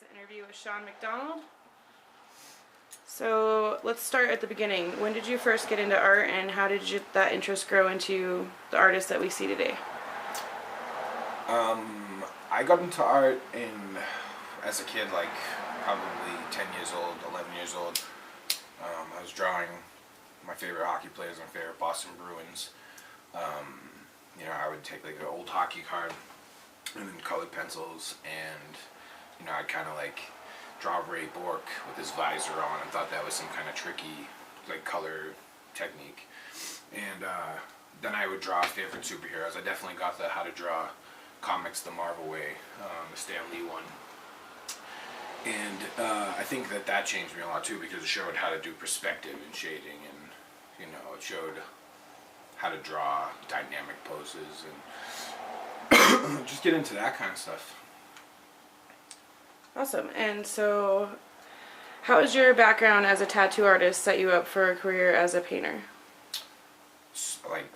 this interview with Shawn McDonald. So let's start at the beginning. When did you first get into art, and how did that interest grow into the artist that we see today? I got into art as a kid, like probably 10 years old, 11 years old. I was drawing my favorite hockey players, my favorite Boston Bruins. I would take like an old hockey card and then colored pencils, and I'd kind of like draw Ray Bork with his visor on, and thought that was some kind of tricky like color technique. And then I would draw favorite superheroes. I definitely got the how to draw comics the Marvel way, the Stan Lee one. And I think that changed me a lot too, because it showed how to do perspective and shading, and it showed how to draw dynamic poses and just get into that kind of stuff. Awesome. And so, how has your background as a tattoo artist set you up for a career as a painter? Like,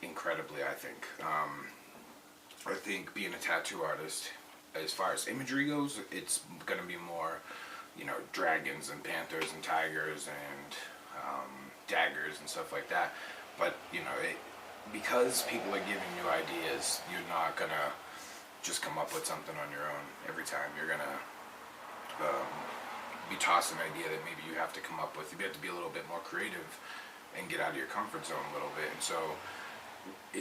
incredibly, I think. I think being a tattoo artist, as far as imagery goes, it's going to be more, dragons and panthers and tigers and daggers and stuff like that. But, because people are giving you ideas, you're not going to just come up with something on your own every time. You're going to be tossed an idea that maybe you have to come up with. You have to be a little bit more creative and get out of your comfort zone a little bit. And so,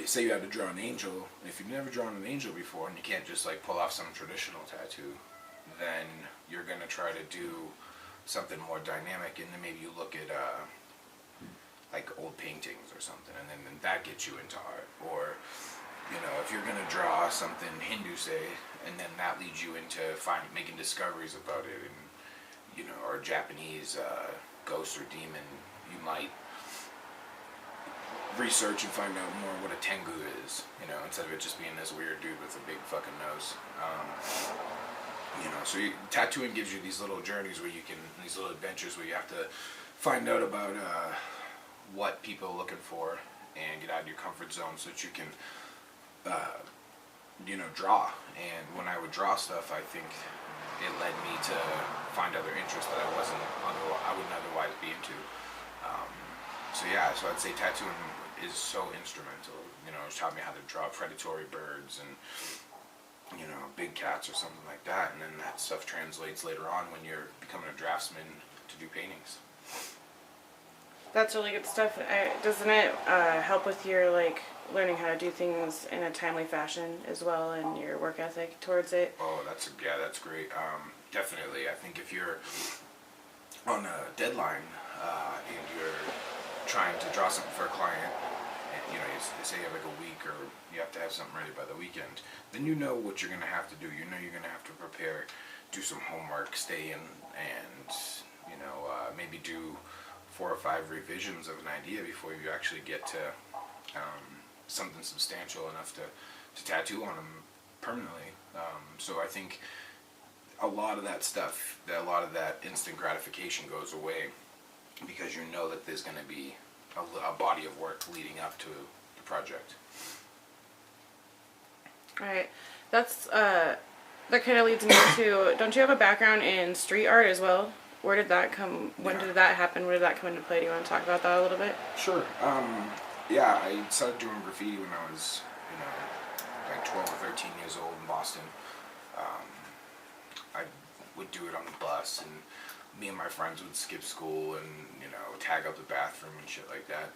say you have to draw an angel, and if you've never drawn an angel before and you can't just like pull off some traditional tattoo, then you're going to try to do something more dynamic, and then maybe you look at like old paintings or something, and then that gets you into art. Or if you're going to draw something Hindu, say, and then that leads you into making discoveries about it, and or Japanese ghost or demon, you might research and find out more what a tengu is, instead of it just being this weird dude with a big fucking nose. So tattooing gives you these little journeys these little adventures where you have to find out about what people are looking for and get out of your comfort zone so that you can, draw. And when I would draw stuff, I think it led me to find other interests that I wouldn't otherwise be into. So I'd say tattooing is so instrumental. It's taught me how to draw predatory birds and big cats or something like that, and then that stuff translates later on when you're becoming a draftsman to do paintings. That's really good stuff. Doesn't it help with your learning how to do things in a timely fashion as well, and your work ethic towards it? Oh, that's great. Definitely. I think if you're on a deadline and you're trying to draw something for a client, and you say you have like a week, or you have to have something ready by the weekend, then what you're going to have to do. You're going to have to prepare, do some homework, stay in, and maybe do 4 or 5 revisions of an idea before you actually get to something substantial enough to tattoo on them permanently. So I think a lot of that stuff, a lot of that instant gratification goes away, because that there's going to be a body of work leading up to the project. All right. That kind of leads me to, don't you have a background in street art as well? Where did that come? When did that happen? Where did that come into play? Do you want to talk about that a little bit? Sure. I started doing graffiti when I was, like 12 or 13 years old in Boston. I would do it on the bus, and me and my friends would skip school and, tag up the bathroom and shit like that.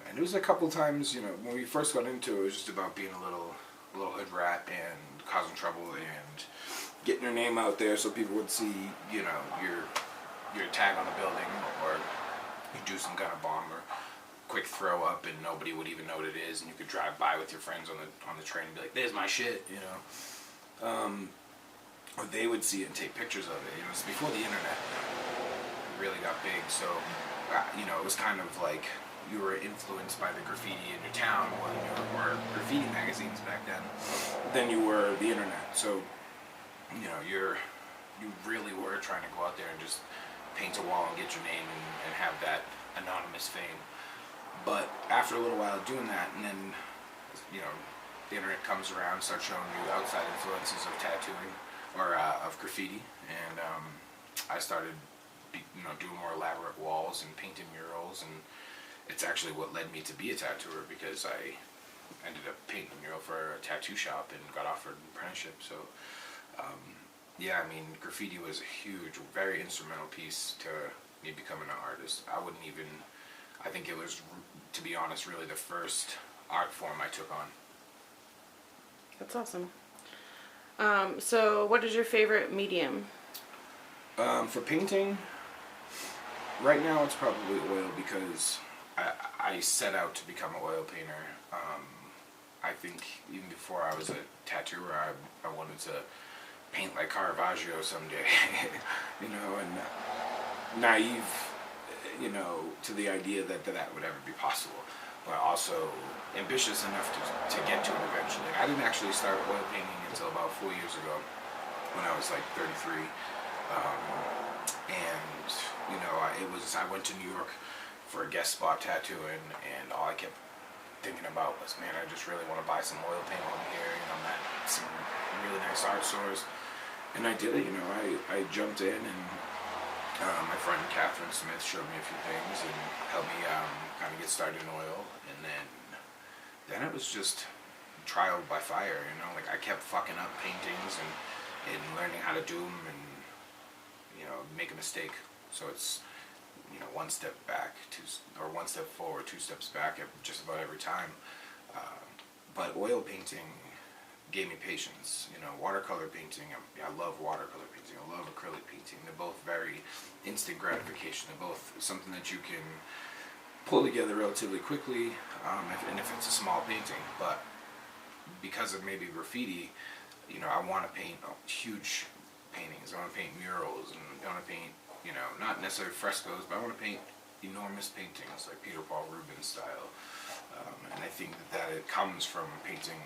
And it was a couple times, when we first got into it, it was just about being a little hood rat and causing trouble and getting your name out there so people would see, your tag on the building, or you do some kind of bomb or quick throw up and nobody would even know what it is, and you could drive by with your friends on the train and be like, "There's my shit," or they would see it and take pictures of it. It was before the internet really got big, so it was kind of like you were influenced by the graffiti in your town more than you were graffiti magazines back then than you were the internet. So you really were trying to go out there and just paint a wall and get your name and have that anonymous fame. But after a little while doing that, and then the internet comes around, starts showing you outside influences of tattooing, of graffiti, and I started, doing more elaborate walls and painting murals, and it's actually what led me to be a tattooer, because I ended up painting a mural for a tattoo shop and got offered an apprenticeship. So, yeah, I mean, graffiti was a huge, very instrumental piece to me becoming an artist. I think it was, to be honest, really the first art form I took on. That's awesome. So what is your favorite medium? For painting, right now it's probably oil, because I set out to become an oil painter. I think even before I was a tattooer, I wanted to paint like Caravaggio someday, and naive, to the idea that would ever be possible, but also ambitious enough to get to it eventually. I didn't actually start oil painting until about 4 years ago, when I was like 33, and I went to New York for a guest spot tattooing, and all I kept thinking about was, man, I just really want to buy some oil paint over here, I'm at some really nice art stores, and I did it. I jumped in, and my friend Catherine Smith showed me a few things and helped me kind of get started in oil, and then it was just trial by fire. Like, I kept fucking up paintings and learning how to do them, and make a mistake. So it's one step back, one step forward, 2 steps back at just about every time. But oil painting gave me patience. Watercolor painting, I love watercolor painting. I love acrylic painting. They're both very instant gratification. They're both something that you can pull together relatively quickly, and if it's a small painting. But because of maybe graffiti, I want to paint huge paintings. I want to paint murals, and I want to paint, not necessarily frescoes, but I want to paint enormous paintings like Peter Paul Rubens style. And I think that it comes from painting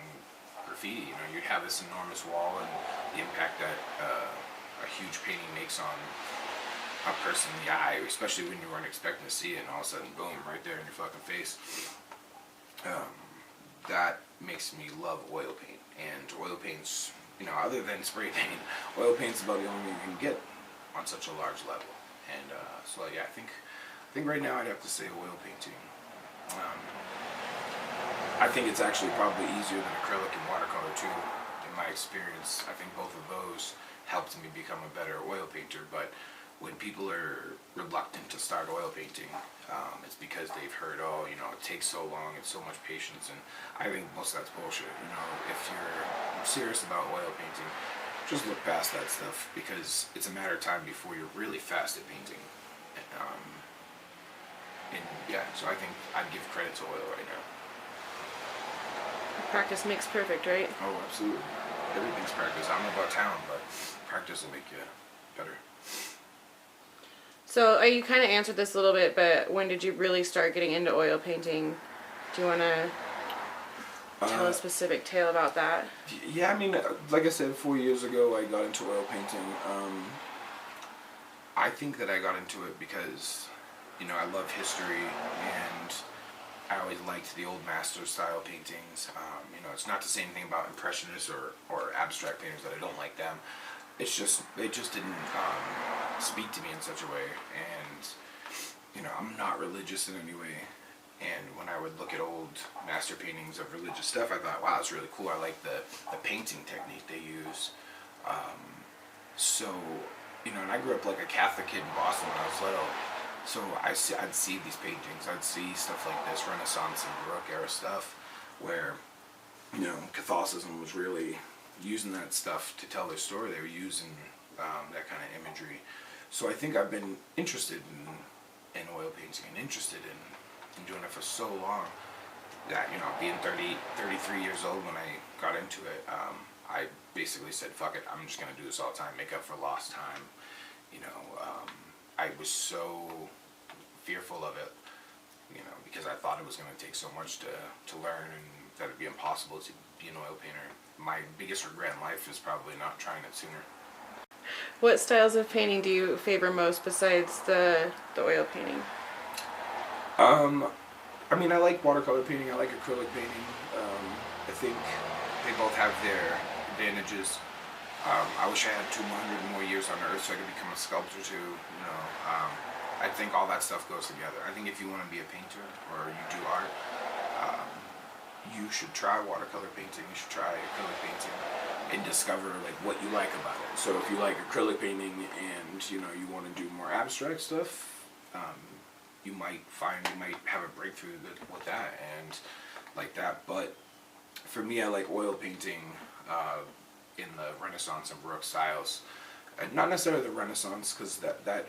graffiti. You have this enormous wall, and the impact that a huge painting makes on a person in the eye, especially when you weren't expecting to see it, and all of a sudden, boom, right there in your fucking face. That makes me love oil paint. And oil paint's, other than spray paint, oil paint's about the only thing you can get on such a large level. And so yeah, I think right now I'd have to say oil painting. I think it's actually probably easier than acrylic and watercolor too. In my experience, I think both of those helped me become a better oil painter. But when people are reluctant to start oil painting, it's because they've heard, it takes so long, it's so much patience, and I think most of that's bullshit. If you're serious about oil painting, just look past that stuff, because it's a matter of time before you're really fast at painting. And yeah, so I think I'd give credit to oil right now. Practice makes perfect, right? Oh, absolutely. Everything's practice. I don't know about talent, but practice will make you better. So you kind of answered this a little bit, but when did you really start getting into oil painting? Do you want to tell a specific tale about that? Yeah, I mean, like I said, 4 years ago I got into oil painting. I think that I got into it because, I love history, and I always liked the old master style paintings. It's not to say anything about impressionists or abstract painters that I don't like them. It's just, they just didn't speak to me in such a way, and I'm not religious in any way, and when I would look at old master paintings of religious stuff, I thought, wow, that's really cool. I like the painting technique they use. And I grew up like a Catholic kid in Boston when I was little, so I'd see these paintings, I'd see stuff like this Renaissance and Baroque era stuff, where Catholicism was really using that stuff to tell their story. They were using that kind of imagery. So I think I've been interested in oil painting, and interested in doing it for so long that, being 33 years old when I got into it, I basically said, fuck it, I'm just going to do this all the time, make up for lost time. I was so fearful of it, because I thought it was going to take so much to learn, and that it'd be impossible to be an oil painter. My biggest regret in life is probably not trying it sooner. What styles of painting do you favor most besides the oil painting? I mean, I like watercolor painting, I like acrylic painting. I think they both have their advantages. I wish I had 200 more years on Earth so I could become a sculptor too. You know, I think all that stuff goes together. I think if you want to be a painter or you do art, um, you should try watercolor painting. You should try acrylic painting and discover like what you like about it. So if you like acrylic painting and you know you want to do more abstract stuff, you might have a breakthrough with that and like that. But for me, I like oil painting in the Renaissance and Baroque styles. Not necessarily the Renaissance, because that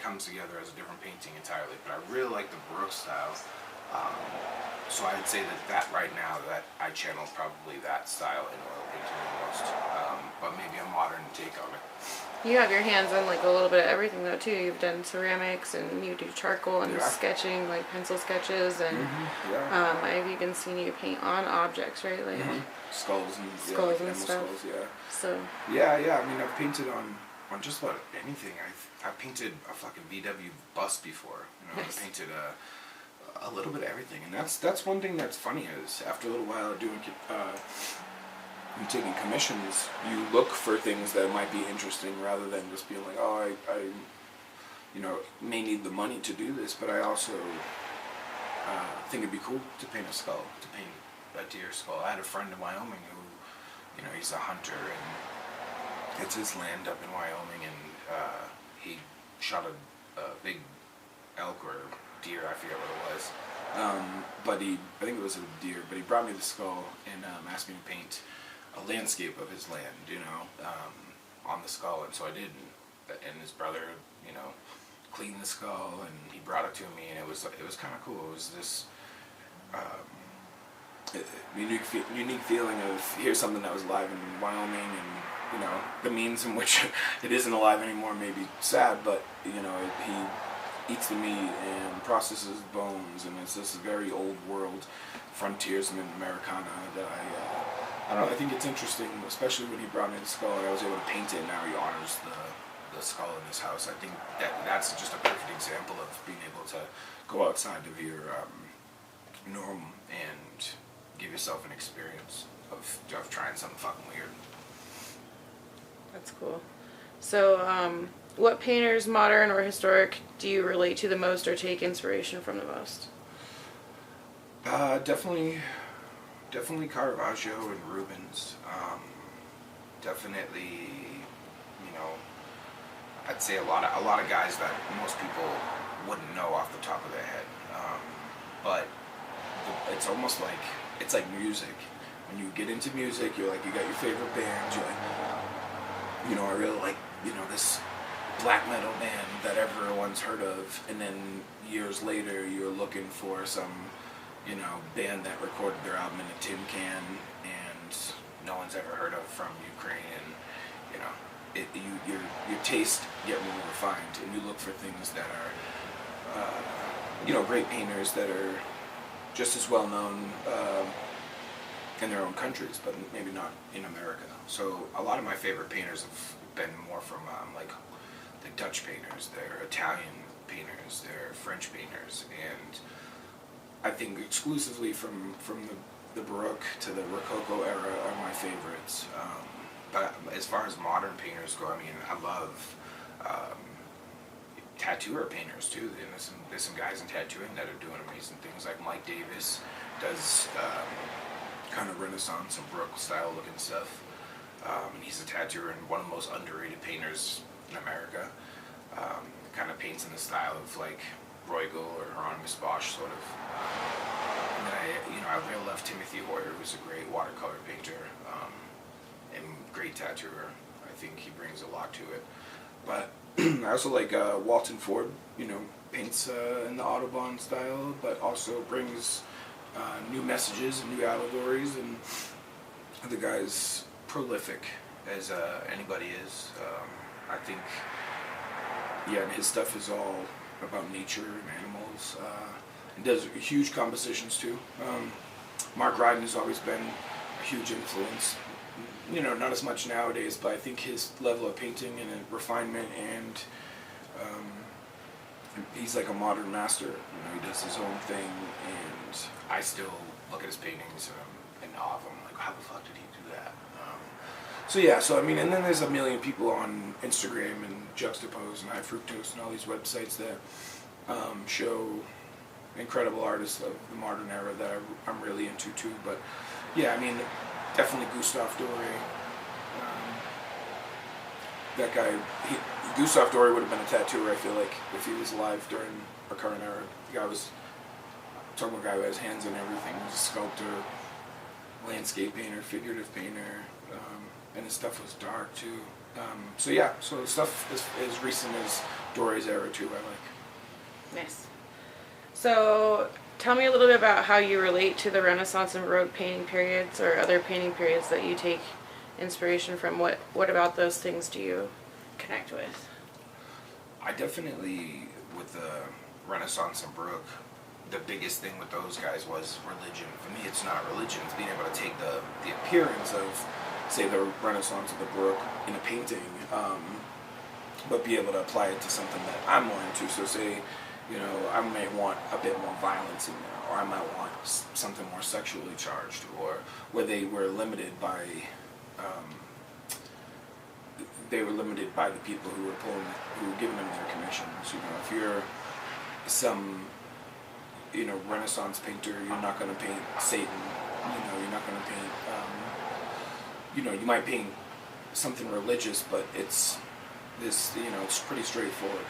comes together as a different painting entirely. But I really like the Baroque style. So I'd say that right now that I channel probably that style in oil painting the most. But maybe a modern take on it. You have your hands on like a little bit of everything though too. You've done ceramics and you do charcoal and sketching, like pencil sketches, and I've even seen you paint on objects, right? Like skulls and stuff. Skulls, yeah. So yeah. I mean, I've painted on just about anything. I've painted a fucking VW bus before. You know, nice. I painted a little bit of everything, and that's one thing that's funny is after a little while doing and taking commissions, you look for things that might be interesting rather than just being like, oh, I you know, may need the money to do this, but I also think it'd be cool to paint a skull, to paint a deer skull. I had a friend in Wyoming who, you know, he's a hunter and it's his land up in Wyoming, and he shot a big elk or deer, I forget what it was. But I think it was a deer, but he brought me the skull and asked me to paint a landscape of his land, you know, on the skull, and so I did, and his brother, you know, cleaned the skull, and he brought it to me, and it was kind of cool. It was this unique feeling of here's something that was alive in Wyoming, and you know, the means in which it isn't alive anymore may be sad, but you know, he eats the meat and processes bones, and it's this very old world frontiersman Americana that I don't know, I think it's interesting, especially when he brought me the skull and I was able to paint it, and now he honors the skull in his house. I think that's just a perfect example of being able to go outside of your norm and give yourself an experience of trying something fucking weird. That's cool. So, what painters, modern or historic, do you relate to the most or take inspiration from the most? Definitely Caravaggio and Rubens. Definitely, you know, I'd say a lot of guys that most people wouldn't know off the top of their head. But it's almost like it's like music. When you get into music, you're like, you got your favorite bands. You're like, you know, I really like, you know, this black metal band that everyone's heard of, and then years later you're looking for some, you know, band that recorded their album in a tin can and no one's ever heard of from Ukraine, and you know, your taste get more refined, and you look for things that are, you know, great painters that are just as well known in their own countries, but maybe not in America. So a lot of my favorite painters have been more from like the Dutch painters, they're Italian painters, they're French painters, and I think exclusively from the Baroque to the Rococo era are my favorites. But as far as modern painters go, I mean, I love tattooer painters too. There's some guys in tattooing that are doing amazing things. Like Mike Davis does kind of Renaissance and Baroque style looking stuff. And he's a tattooer and one of the most underrated painters in America. Kind of paints in the style of like Bruegel or Hieronymus Bosch, sort of. And then I really love Timothy Hoyer, who's a great watercolor painter and great tattooer. I think he brings a lot to it. But I also like Walton Ford, you know, paints in the Audubon style, but also brings new messages and new allegories, and the guy's prolific as anybody is. I think, yeah, and his stuff is all about nature and animals. He does huge compositions too. Mark Ryden has always been a huge influence. You know, not as much nowadays, but I think his level of painting and refinement, and he's like a modern master. You know, he does his own thing, and I still look at his paintings and I'm in awe of him. Like, how the fuck did he do that? So yeah, so I mean, and then there's a million people on Instagram and Juxtapose and High Fructose and all these websites that show incredible artists of the modern era that I'm really into too. But yeah, I mean, definitely Gustave Doré. That guy, Gustave Doré would have been a tattooer, I feel like, if he was alive during our current era. The guy was, talking about a guy who has hands in everything. He was a sculptor, landscape painter, figurative painter, and his stuff was dark too. So yeah, so stuff as recent as Doré's era too, I like. Nice. So tell me a little bit about how you relate to the Renaissance and Baroque painting periods or other painting periods that you take inspiration from. What about those things do you connect with? I definitely, with the Renaissance and Baroque, the biggest thing with those guys was religion. For me, it's not religion. It's being able to take the appearance of, say, the Renaissance or the Baroque in a painting, but be able to apply it to something that I'm more into. So say, you know, I may want a bit more violence in there, or I might want something more sexually charged, or where they were limited by the people who were giving them their commissions. You know, if you're some, you know, Renaissance painter, you're not going to paint Satan. You know, you're not going to paint. You know, you might paint something religious, but it's this. You know, it's pretty straightforward.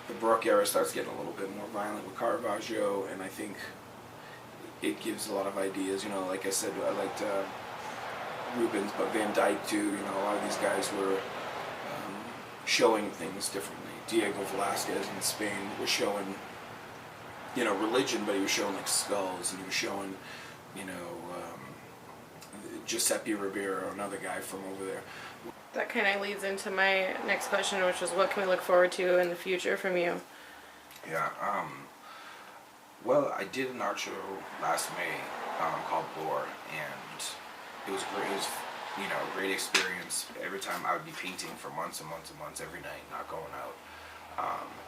The Baroque era starts getting a little bit more violent with Caravaggio, and I think it gives a lot of ideas. You know, like I said, I liked Rubens, but Van Dyck too. You know, a lot of these guys were showing things differently. Diego Velázquez in Spain was showing, you know, religion, but he was showing like skulls, and he was showing, you know, Giuseppe Ribera, another guy from over there. That kind of leads into my next question, which is what can we look forward to in the future from you? Yeah. Well, I did an art show last May called Lore, and it was great. It was, you know, a great experience. Every time I would be painting for months and months and months, every night, not going out.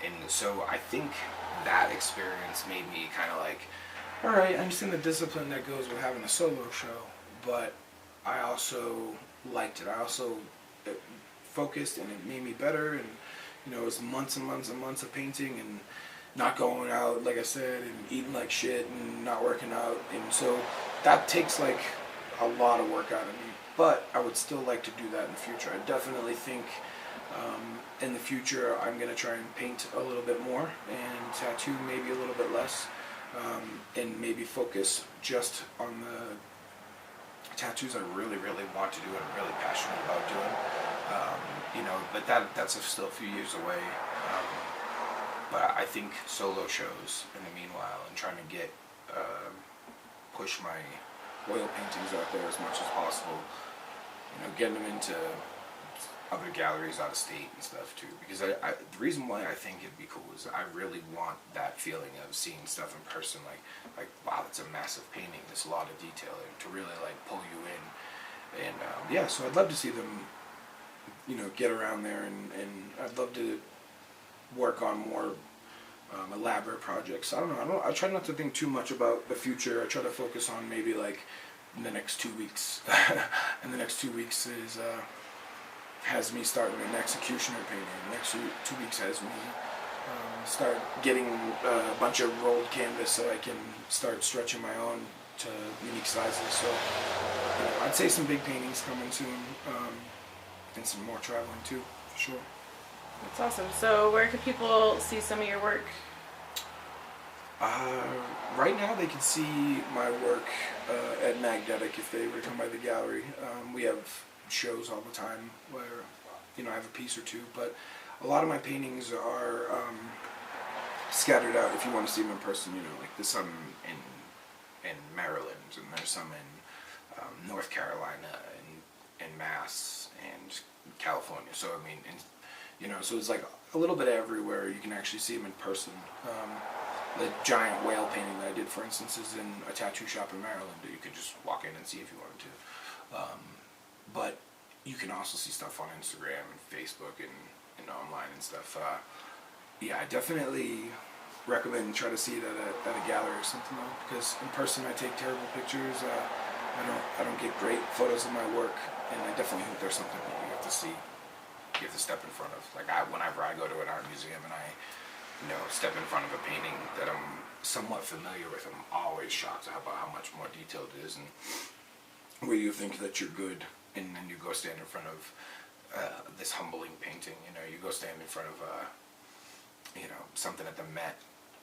And so I think that experience made me kind of like, All right, I understand the discipline that goes with having a solo show, but I also liked it. I also focused, and it made me better. And you know, it was months and months and months of painting and not going out, like I said, and eating like shit and not working out. And so that takes like a lot of work out of me. But I would still like to do that in the future. I definitely think in the future I'm going to try and paint a little bit more and tattoo maybe a little bit less, and maybe focus just on the tattoos I really, really want to do and I'm really passionate about doing. You know, but that's still a few years away. But I think solo shows in the meanwhile, and trying to get push my oil paintings out there as much as possible. You know, getting them into other galleries out of state and stuff too. Because the reason why I think it'd be cool is I really want that feeling of seeing stuff in person. Like wow, that's a massive painting. There's a lot of detail to really like pull you in. And yeah, so I'd love to see them, you know, get around there, and I'd love to work on more elaborate projects. I don't know. I try not to think too much about the future. I try to focus on maybe like in the next 2 weeks. And the next 2 weeks is has me starting an executioner painting. The next 2 weeks has me start getting a bunch of rolled canvas so I can start stretching my own to unique sizes. So you know, I'd say some big paintings coming soon, and some more traveling too, for sure. That's awesome. So where can people see some of your work? Right now they can see my work at Magnetic if they were to come by the gallery. We have shows all the time where, you know, I have a piece or two, but a lot of my paintings are scattered out. If you want to see them in person, you know, like there's some in Maryland, and there's some in North Carolina, and Mass, and California. So I mean, you know, so it's like a little bit everywhere. You can actually see them in person. The giant whale painting that I did, for instance, is in a tattoo shop in Maryland that you could just walk in and see if you wanted to. But you can also see stuff on Instagram and Facebook and online and stuff. Yeah, I definitely recommend try to see it at a gallery or something though, because in person I take terrible pictures. I don't get great photos of my work, and I definitely think there's something You have to see. You have to step in front of. Like whenever I go to an art museum and I, step in front of a painting that I'm somewhat familiar with, I'm always shocked about how much more detailed it is, and where you think that you're good, and then you go stand in front of this humbling painting. You go stand in front of something at the Met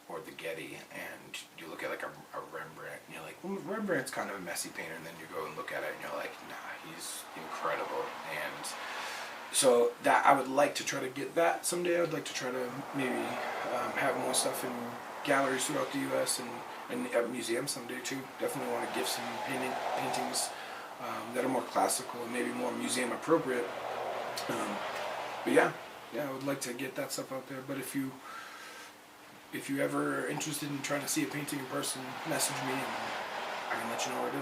or the Getty, and you look at like a Rembrandt, and you're like, well, Rembrandt's kind of a messy painter, and then you go and look at it, and you're like, nah, he's incredible. And so that I would like to try to get that someday. I would like to try to maybe have more stuff in galleries throughout the U.S. and at museums someday too. Definitely want to give some paintings that are more classical and maybe more museum appropriate. But yeah, I would like to get that stuff out there. But if you ever are interested in trying to see a painting in person, message me and I can let you know where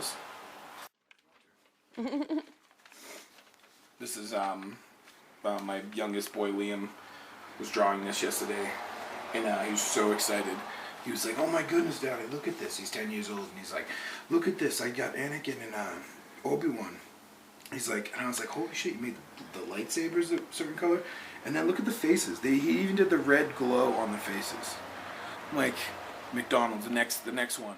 it is. This is my youngest boy Liam was drawing this yesterday, and he was so excited. He was like, "Oh my goodness, Daddy, look at this!" He's 10 years old, and he's like, "Look at this! I got Anakin and Obi-Wan." He's like, and I was like, "Holy shit! You made the lightsabers a certain color, and then look at the faces. He even did the red glow on the faces." I'm like, McDonald's, the next one.